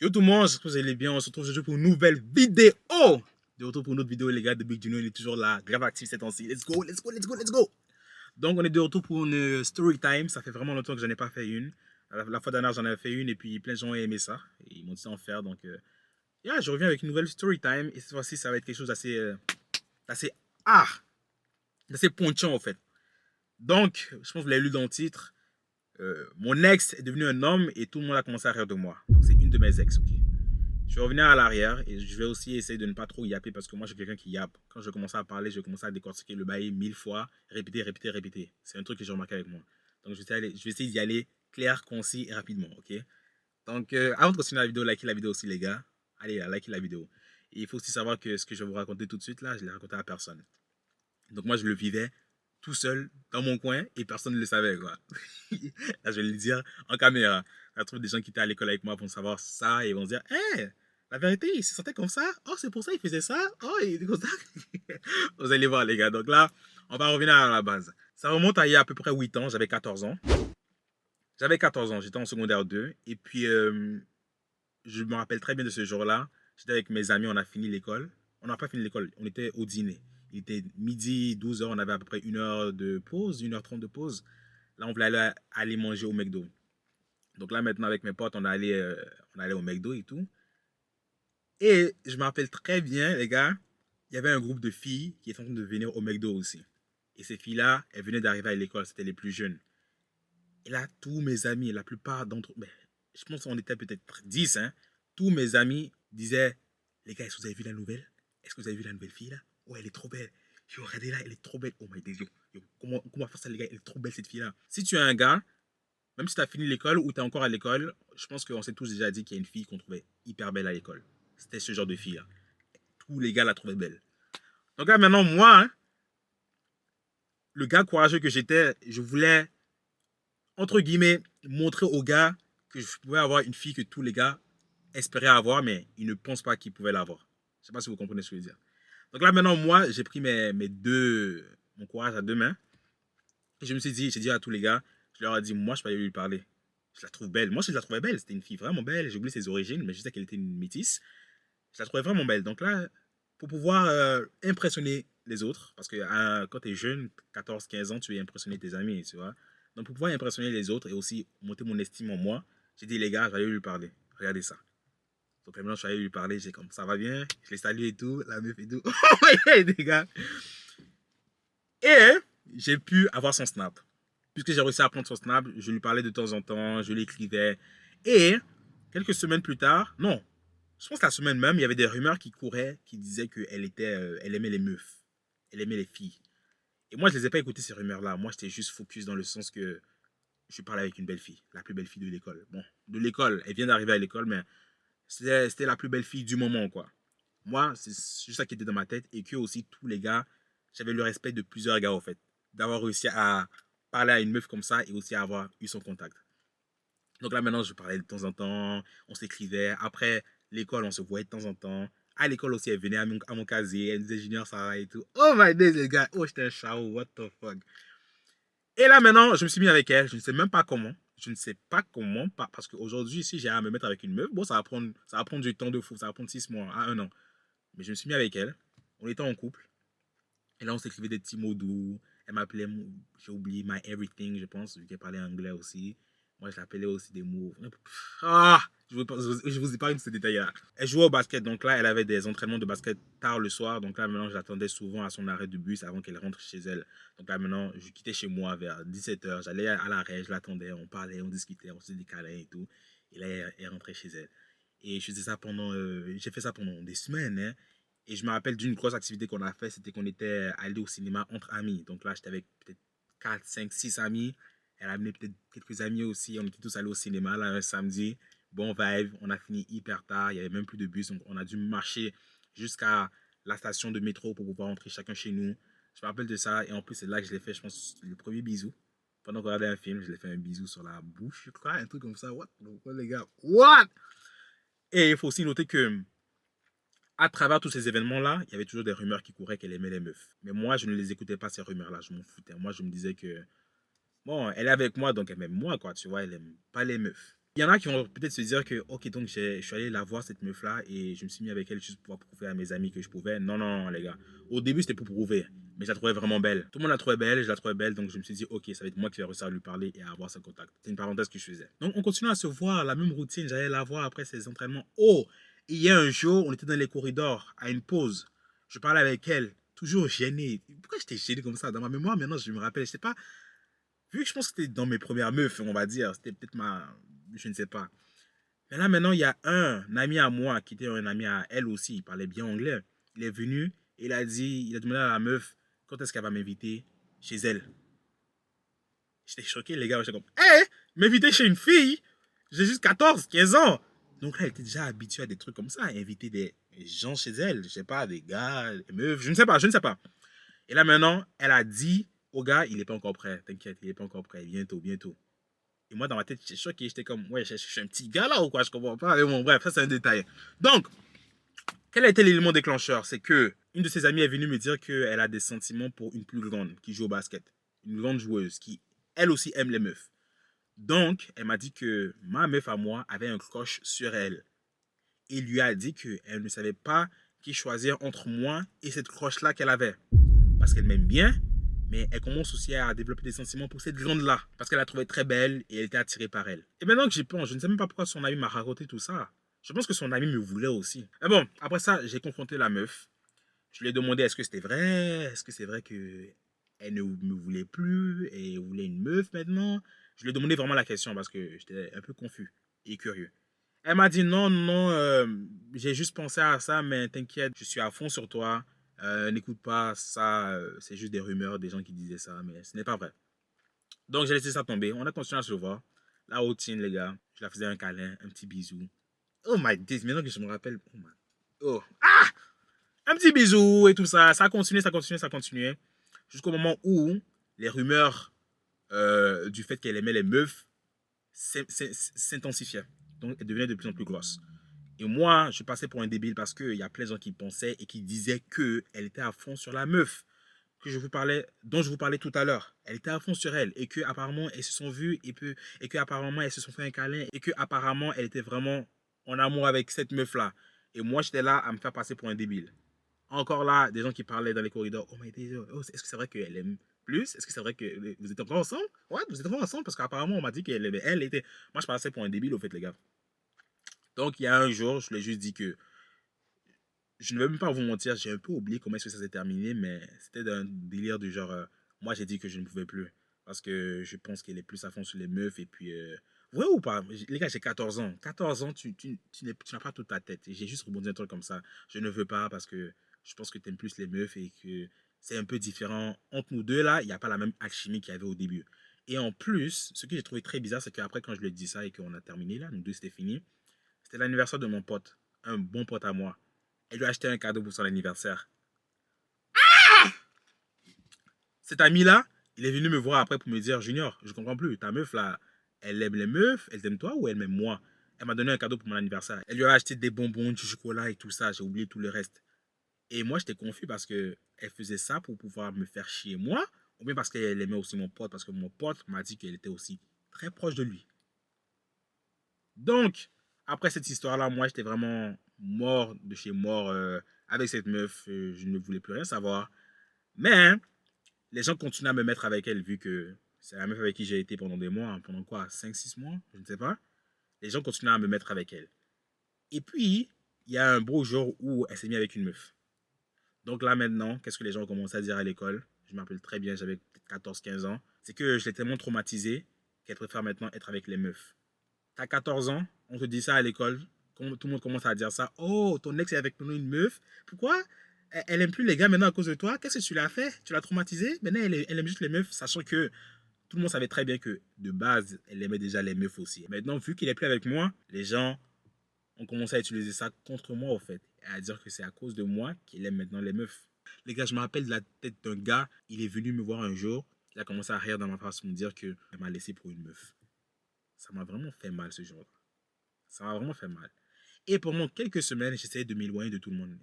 Yo tout le monde, j'espère que vous allez bien. On se retrouve aujourd'hui pour une nouvelle vidéo. De retour pour une autre vidéo, les gars. De Big Junior, il est toujours là, grave actif ces temps-ci. Let's go, let's go, let's go, let's go. Donc, on est de retour pour une story time. Ça fait vraiment longtemps que j'en ai pas fait une. La fois dernière, j'en avais fait une et puis plein de gens ont aimé ça. Et ils m'ont dit d'en faire. Donc, yeah, je reviens avec une nouvelle story time. Et cette fois-ci, ça va être quelque chose d'assez assez d'assez pointuant en fait. Donc, je pense que vous l'avez lu dans le titre. Mon ex est devenu un homme et tout le monde a commencé à rire de moi. Donc, c'est une de mes ex, ok. Je vais revenir à l'arrière et je vais aussi essayer de ne pas trop yapper parce que moi, je suis quelqu'un qui yappe. Quand je commence à parler, je commence à décortiquer le bail 1000 fois, répéter, répéter, répéter. C'est un truc que j'ai remarqué avec moi. Donc, je vais essayer d'y aller clair, concis et rapidement, ok? Donc, avant de continuer la vidéo, likez la vidéo aussi, les gars. Allez, likez la vidéo. Et il faut aussi savoir que ce que je vais vous raconter tout de suite, là, je ne l'ai raconté à personne. Donc, moi, je le vivais tout seul dans mon coin et personne ne le savait, quoi. Là, je vais le dire en caméra. Je trouve des gens qui étaient à l'école avec moi vont savoir ça et vont se dire, hé, la vérité, il se sentait comme ça. Oh, c'est pour ça qu'il faisait ça. Oh, il était comme ça. Vous allez voir, les gars. Donc là, on va revenir à la base. Ça remonte à il y a à peu près 8 ans. J'avais 14 ans. J'avais 14 ans. J'étais en secondaire 2. Et puis, je me rappelle très bien de ce jour-là. J'étais avec mes amis. On a fini l'école. On n'a pas fini l'école. On était au dîner. Il était midi, 12 heures. On avait à peu près 1 heure de pause, 1h30 de pause. Là, on voulait aller manger au McDo. Donc là, maintenant, avec mes potes, on allait au McDo et tout. Et je me rappelle très bien, les gars, il y avait un groupe de filles qui étaient en train de venir au McDo aussi. Et ces filles-là, elles venaient d'arriver à l'école, c'était les plus jeunes. Et là, tous mes amis, la plupart d'entre eux, je pense qu'on était peut-être 10, hein, tous mes amis disaient, les gars, est-ce que vous avez vu la nouvelle? Est-ce que vous avez vu la nouvelle fille là? Oh, elle est trop belle. Yo, regardez là, elle est trop belle. Oh my god, comment faire ça, les gars? Elle est trop belle cette fille-là. Si tu es un gars, même si tu as fini l'école ou tu es encore à l'école, je pense qu'on s'est tous déjà dit qu'il y a une fille qu'on trouvait hyper belle à l'école. C'était ce genre de fille-là. Tous les gars la trouvaient belle. Donc là, maintenant, moi, hein, le gars courageux que j'étais, je voulais, entre guillemets, montrer aux gars que je pouvais avoir une fille que tous les gars espéraient avoir, mais ils ne pensent pas qu'ils pouvaient l'avoir. Je ne sais pas si vous comprenez ce que je veux dire. Donc là, maintenant, moi, j'ai pris mon courage à deux mains. Et je me suis dit, j'ai dit à tous les gars, je leur ai dit, moi, je peux aller lui parler. Je la trouve belle. Moi, je la trouvais belle. C'était une fille vraiment belle. J'ai oublié ses origines, mais je sais qu'elle était une métisse. Je la trouvais vraiment belle. Donc là, pour pouvoir impressionner les autres, parce que quand tu es jeune, 14-15 ans, tu es impressionner tes amis, tu vois. Donc pour pouvoir impressionner les autres et aussi monter mon estime en moi, j'ai dit, les gars, j'allais lui parler. Regardez ça. Donc maintenant, je suis allé lui parler. J'ai comme, ça va bien. Je l'ai salué et tout. La meuf et tout. Oh, les gars. Et j'ai pu avoir son snap. Puisque j'ai réussi à prendre son snap, je lui parlais de temps en temps, je l'écrivais. Et quelques semaines plus tard, non, je pense que la semaine même, il y avait des rumeurs qui couraient, qui disaient elle aimait les meufs. Elle aimait les filles. Et moi, je ne les ai pas écoutées, ces rumeurs-là. Moi, j'étais juste focus dans le sens que je parlais avec une belle fille, la plus belle fille de l'école. Bon, de l'école, elle vient d'arriver à l'école, mais c'était la plus belle fille du moment, quoi. Moi, c'est juste ça qui était dans ma tête. Et que aussi, tous les gars, j'avais le respect de plusieurs gars, en fait. D'avoir réussi à parler à une meuf comme ça et aussi à avoir eu son contact. Donc là, maintenant, je parlais de temps en temps, on s'écrivait. Après l'école, on se voyait de temps en temps. À l'école aussi, elle venait à mon casier, elle disait Junior, ça va et tout. Oh my days, les gars, oh, j'étais un chao, what the fuck. Et là, maintenant, je me suis mis avec elle, je ne sais même pas comment. Je ne sais pas comment, parce qu'aujourd'hui, si j'ai à me mettre avec une meuf, bon, ça va prendre du temps de fou, ça va prendre 6 mois à 1 an. Mais je me suis mis avec elle, on était en couple. Et là, on s'écrivait des petits mots doux. Elle m'appelait, j'ai oublié, my everything, je pense, vu qu'elle parlait anglais aussi. Moi, je l'appelais aussi des mots. Ah, je vous épargne ce détail-là. Elle jouait au basket, donc là, elle avait des entraînements de basket tard le soir. Donc là, maintenant, je l'attendais souvent à son arrêt de bus avant qu'elle rentre chez elle. Donc là, maintenant, je quittais chez moi vers 17 h. J'allais à l'arrêt, je l'attendais, on parlait, on discutait, on se faisait des câlins et tout. Et là, elle rentrait chez elle. Et je faisais ça j'ai fait ça pendant des semaines, hein. Et je me rappelle d'une grosse activité qu'on a fait, c'était qu'on était allé au cinéma entre amis. Donc là, j'étais avec peut-être 4, 5, 6 amis. Elle a amené peut-être quelques amis aussi. On était tous allés au cinéma là un samedi. Bon vibe, on a fini hyper tard. Il n'y avait même plus de bus. Donc on a dû marcher jusqu'à la station de métro pour pouvoir rentrer chacun chez nous. Je me rappelle de ça. Et en plus, c'est là que je l'ai fait, je pense, le premier bisou. Pendant qu'on regardait un film, je l'ai fait un bisou sur la bouche, je crois, un truc comme ça. What? Les gars? What? Et il faut aussi noter que à travers tous ces événements-là, il y avait toujours des rumeurs qui couraient qu'elle aimait les meufs. Mais moi, je ne les écoutais pas, ces rumeurs-là. Je m'en foutais. Moi, je me disais que, bon, elle est avec moi, donc elle m'aime moi, quoi. Tu vois, elle aime pas les meufs. Il y en a qui vont peut-être se dire que, ok, donc je suis allé la voir, cette meuf-là, et je me suis mis avec elle juste pour pouvoir prouver à mes amis que je pouvais. Non, non, non, les gars. Au début, c'était pour prouver, mais je la trouvais vraiment belle. Tout le monde la trouvait belle, je la trouvais belle, donc je me suis dit, ok, ça va être moi qui vais réussir à lui parler et à avoir son contact. C'est une parenthèse que je faisais. Donc, on continue à se voir, la même routine, j'allais la voir après ses entraînements. Oh, il y a un jour, on était dans les corridors, à une pause. Je parlais avec elle, toujours gêné. Pourquoi j'étais gêné comme ça? Dans ma mémoire, maintenant, je me rappelle, je sais pas, vu que je pense que c'était dans mes premières meufs, on va dire, c'était peut-être ma. Je ne sais pas. Mais là, maintenant, il y a un ami à moi qui était un ami à elle aussi. Il parlait bien anglais. Il est venu et il a demandé à la meuf quand est-ce qu'elle va m'inviter chez elle. J'étais choqué, les gars. J'étais comme, hé, m'inviter chez une fille. J'ai juste 14, 15 ans. Donc là, elle était déjà habituée à des trucs comme ça, inviter des gens chez elle. Je sais pas, des gars, des meufs, je ne sais pas, je ne sais pas. Et là, maintenant, elle a dit au gars, il n'est pas encore prêt. T'inquiète, il n'est pas encore prêt. Bientôt, bientôt. Et moi, dans ma tête, j'étais choqué. J'étais comme, ouais, je suis un petit gars là ou quoi? Je comprends pas. Mais bon, bref, ça, c'est un détail. Donc, quel a été l'élément déclencheur? C'est que une de ses amies est venue me dire qu'elle a des sentiments pour une plus grande qui joue au basket. Une grande joueuse qui, elle aussi, aime les meufs. Donc, elle m'a dit que ma meuf à moi avait un crush sur elle. Et lui a dit qu'elle ne savait pas qui choisir entre moi et cette crush-là qu'elle avait. Parce qu'elle m'aime bien, mais elle commence aussi à développer des sentiments pour cette grande-là. Parce qu'elle la trouvait très belle et elle était attirée par elle. Et maintenant que j'y pense, je ne sais même pas pourquoi son ami m'a raconté tout ça. Je pense que son ami me voulait aussi. Mais bon, après ça, j'ai confronté la meuf. Je lui ai demandé est-ce que c'était vrai? Est-ce que c'est vrai que elle ne me voulait plus et voulait une meuf maintenant? Je lui ai demandé vraiment la question parce que j'étais un peu confus et curieux. Elle m'a dit non, non, j'ai juste pensé à ça, mais t'inquiète, je suis à fond sur toi. N'écoute pas ça, c'est juste des rumeurs, des gens qui disaient ça, mais ce n'est pas vrai. Donc j'ai laissé ça tomber. On a continué à se voir. La routine, les gars. Je la faisais un câlin, un petit bisou. Oh my days, maintenant que je me rappelle. Oh, my... oh. Ah! Un petit bisou et tout ça. Ça a continué, ça continuait, ça continuait. Jusqu'au moment où les rumeurs du fait qu'elle aimait les meufs s'intensifiaient. Donc elle devenait de plus en plus grosse. Et moi, je passais pour un débile parce qu'il y a plein de gens qui pensaient et qui disaient qu'elle était à fond sur la meuf dont je vous parlais tout à l'heure. Elle était à fond sur elle et qu'apparemment elles se sont vues et qu'apparemment elles se sont fait un câlin et qu'apparemment elle était vraiment en amour avec cette meuf-là. Et moi, j'étais là à me faire passer pour un débile. Encore là, des gens qui parlaient dans les corridors. Oh, mais est-ce que c'est vrai qu'elle aime plus? Est-ce que c'est vrai que vous êtes encore ensemble? Ouais, vous êtes encore ensemble parce qu'apparemment on m'a dit qu'elle aimait. Elle était. Moi, je passais pour un débile au fait, les gars. Donc, il y a un jour, je lui ai juste dit que je ne vais même pas vous mentir, j'ai un peu oublié comment est-ce que ça s'est terminé, mais c'était un délire du genre, moi j'ai dit que je ne pouvais plus, parce que je pense qu'elle est plus à fond sur les meufs, et puis, vrai ou pas, les gars, j'ai 14 ans, 14 ans, tu n'as pas toute ta tête, et j'ai juste rebondi un truc comme ça, je ne veux pas, parce que je pense que tu aimes plus les meufs, et que c'est un peu différent, entre nous deux là, il n'y a pas la même alchimie qu'il y avait au début. Et en plus, ce que j'ai trouvé très bizarre, c'est qu'après quand je lui ai dit ça, et qu'on a terminé là, nous deux c'était fini, c'était l'anniversaire de mon pote, un bon pote à moi. Elle lui a acheté un cadeau pour son anniversaire. Cet ami-là, il est venu me voir après pour me dire, Junior, je comprends plus, ta meuf là, elle aime les meufs, elle t'aime toi ou elle m'aime moi? Elle m'a donné un cadeau pour mon anniversaire. Elle lui a acheté des bonbons, du chocolat et tout ça, j'ai oublié tout le reste. Et moi, j'étais confus parce que elle faisait ça pour pouvoir me faire chier moi, ou bien parce qu'elle aimait aussi mon pote, parce que mon pote m'a dit qu'elle était aussi très proche de lui. Donc, après cette histoire-là, moi, j'étais vraiment mort de chez mort avec cette meuf. Je ne voulais plus rien savoir. Mais les gens continuent à me mettre avec elle vu que c'est la meuf avec qui j'ai été pendant des mois, pendant quoi, 5 6 mois, je ne sais pas. Les gens continuent à me mettre avec elle. Et puis, il y a un beau jour où elle s'est mise avec une meuf. Donc là maintenant, qu'est-ce que les gens ont commencé à dire à l'école? Je m'appelle très bien, j'avais 14 15 ans. C'est que je l'ai tellement traumatisé qu'elle préfère maintenant être avec les meufs. T'as 14 ans, on te dit ça à l'école, tout le monde commence à dire ça. Oh, ton ex est avec une meuf. Pourquoi? Elle aime plus les gars maintenant à cause de toi. Qu'est-ce que tu l'as fait? Tu l'as traumatisée? Maintenant, elle aime juste les meufs, sachant que tout le monde savait très bien que de base, elle aimait déjà les meufs aussi. Maintenant, vu qu'il est plus avec moi, les gens ont commencé à utiliser ça contre moi, au fait. Et à dire que c'est à cause de moi qu'il aime maintenant les meufs. Les gars, je me rappelle de la tête d'un gars. Il est venu me voir un jour. Il a commencé à rire dans ma face pour me dire qu'elle m'a laissé pour une meuf. Ça m'a vraiment fait mal ce jour-là. Ça m'a vraiment fait mal. Et pendant quelques semaines, j'essayais de m'éloigner de tout le monde.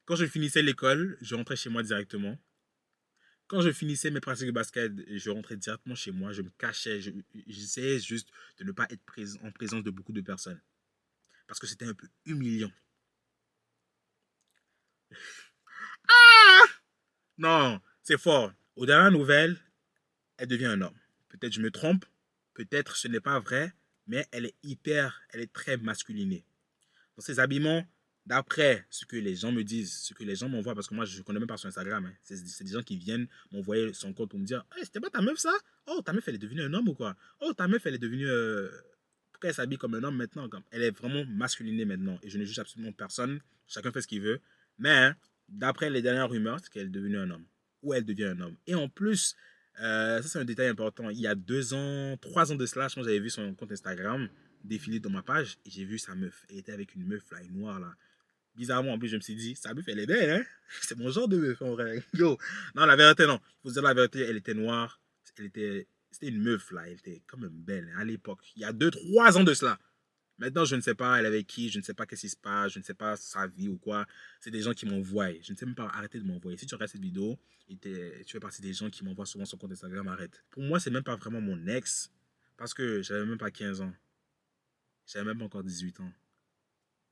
Quand je finissais l'école, je rentrais chez moi directement. quand je finissais mes pratiques de basket, je rentrais directement chez moi, je me cachais, j'essayais juste de ne pas être en présence de beaucoup de personnes. Parce que c'était un peu humiliant. Non, c'est fort. Aux dernières nouvelles, elle devient un homme. Peut-être je me trompe, peut-être ce n'est pas vrai, mais elle est très masculinée. Dans ses habillements, d'après ce que les gens me disent, ce que les gens m'envoient, parce que moi je ne connais même pas son Instagram, hein. C'est des gens qui viennent m'envoyer son compte pour me dire hey, c'était pas ta meuf ça? Oh, ta meuf elle est devenue un homme ou quoi? Oh, ta meuf elle est devenue. Pourquoi elle s'habille comme un homme maintenant? Elle est vraiment masculinée maintenant et je ne juge absolument personne, chacun fait ce qu'il veut. Mais hein, d'après les dernières rumeurs, c'est qu'elle est devenue un homme ou elle devient un homme. Et en plus, ça c'est un détail important. Il y a 2 ans, 3 ans de cela, je pense que j'avais vu son compte Instagram défiler dans ma page et j'ai vu sa meuf. Elle était avec une meuf là, une noire là. Bizarrement, en plus, je me suis dit, sa meuf, elle est belle, hein? C'est mon genre de meuf, en vrai. Yo, non, la vérité, non. Il faut dire la vérité, elle était noire. C'était une meuf là, elle était quand même belle hein, à l'époque. Il y a 2, 3 ans de cela. Maintenant, je ne sais pas elle avec qui, je ne sais pas qu'est-ce qui se passe, je ne sais pas sa vie ou quoi. C'est des gens qui m'envoient. Je ne sais même pas arrêter de m'envoyer. Si tu regardes cette vidéo et tu fais partie des gens qui m'envoient souvent sur compte Instagram, arrête. Pour moi, c'est même pas vraiment mon ex parce que j'avais même pas 15 ans. J'avais même pas encore 18 ans.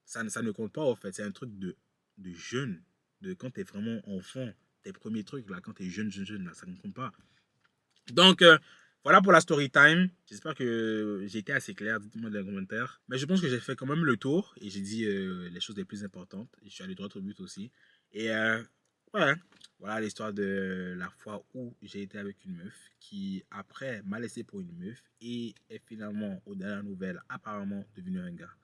Ça ne compte pas, en fait. C'est un truc de jeune. De quand tu es vraiment enfant. Tes premiers trucs, là, quand tu es jeune, là, ça ne compte pas. Donc, voilà pour la story time. J'espère que j'ai été assez clair. Dites-moi dans les commentaires. Mais je pense que j'ai fait quand même le tour. Et j'ai dit les choses les plus importantes. Et je suis allé droit au but aussi. Et ouais, voilà l'histoire de la fois où j'ai été avec une meuf qui, après, m'a laissé pour une meuf. Et est finalement, aux dernières nouvelles, apparemment devenue un gars.